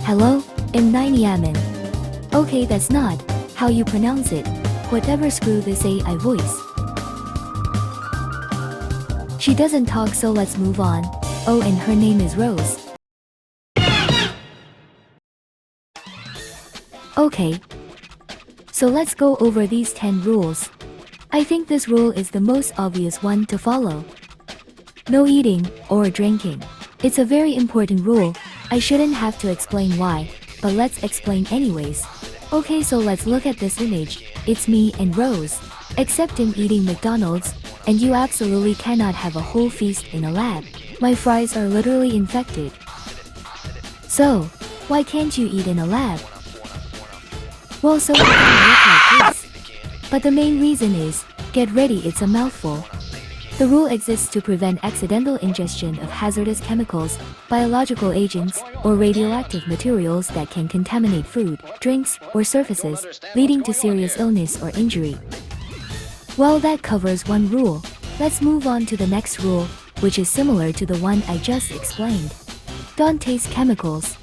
Hello, I'm NyNy-Amann. Okay, that's not how you pronounce it. Whatever, screw this AI voice. She doesn't talk, so let's move on. Oh, and her name is Rose. Okay. So let's go over these 10 rules. I think this rule is the most obvious one to follow. No eating or drinking. It's a very important rule. I shouldn't have to explain why, but let's explain anyways. Okay, so let's look at this image. It's me and Rose. Except I'm eating McDonald's, and you absolutely cannot have a whole feast in a lab. My fries are literally infected. So, why can't you eat in a lab? Well, so it can look like this. But the main reason is, get ready, it's a mouthful. The rule exists to prevent accidental ingestion of hazardous chemicals, biological agents, or radioactive materials that can contaminate food, drinks, or surfaces, leading to serious illness or injury. Well, that covers one rule. Let's move on to the next rule, which is similar to the one I just explained. Don't taste chemicals.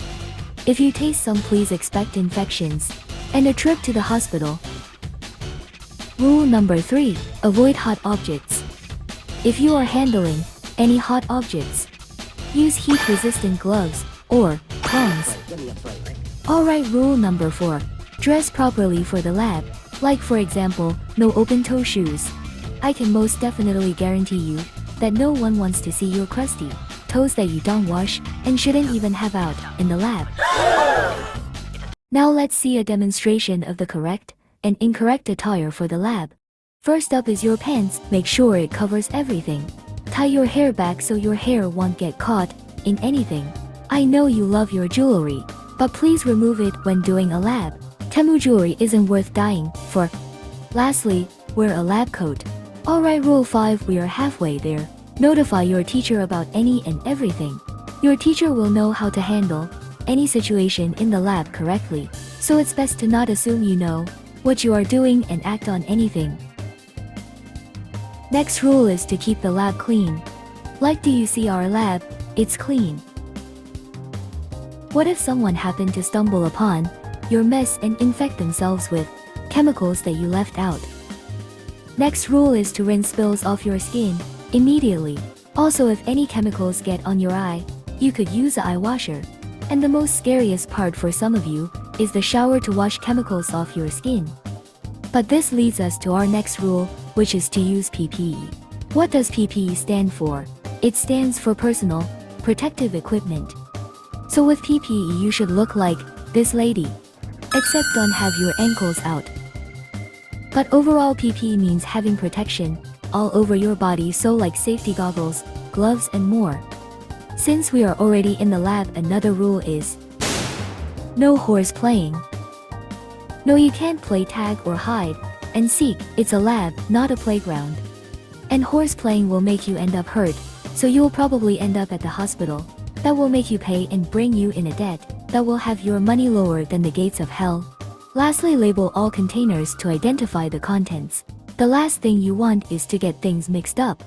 If you taste some, please expect infections and a trip to the hospital. Rule number 3. Avoid hot objects. If you are handling any hot objects, use heat-resistant gloves or tongs. Alright, rule number 4. Dress properly for the lab. Like, for example, no open-toe shoes. I can most definitely guarantee you that no one wants to see your crusty toes that you don't wash and shouldn't even have out in the lab. Now let's see a demonstration of the correct and incorrect attire for the lab. First up is your pants. Make sure it covers everything. Tie your hair back so your hair won't get caught in anything. I know you love your jewelry, but please remove it when doing a lab. Temu jewelry isn't worth dying for. Lastly, wear a lab coat. Alright, rule 5, we are halfway there. Notify your teacher about any and everything. Your teacher will know how to handle any situation in the lab correctly, so it's best to not assume you know what you are doing and act on anything. Next rule is to keep the lab clean. Like, do you see our lab? It's clean. What if someone happened to stumble upon your mess and infect themselves with chemicals that you left out? Next rule is to rinse spills off your skin immediately. Also, if any chemicals get on your eye, you could use an eye washer. And the most scariest part for some of you is the shower to wash chemicals off your skin. But this leads us to our next rule, which is to use PPE. What does PPE stand for? It stands for personal protective equipment. So with PPE you should look like this lady, except don't have your ankles out. But overall, PPE means having protection all over your body, so like safety goggles, gloves, and more. Since we are already in the lab, another rule is no horse playing. No, you can't play tag or hide and seek. It's a lab, not a playground. And horse playing will make you end up hurt, so you'll probably end up at the hospital. That will make you pay and bring you in a debt that will have your money lower than the gates of hell. Lastly, label all containers to identify the contents. The last thing you want is to get things mixed up.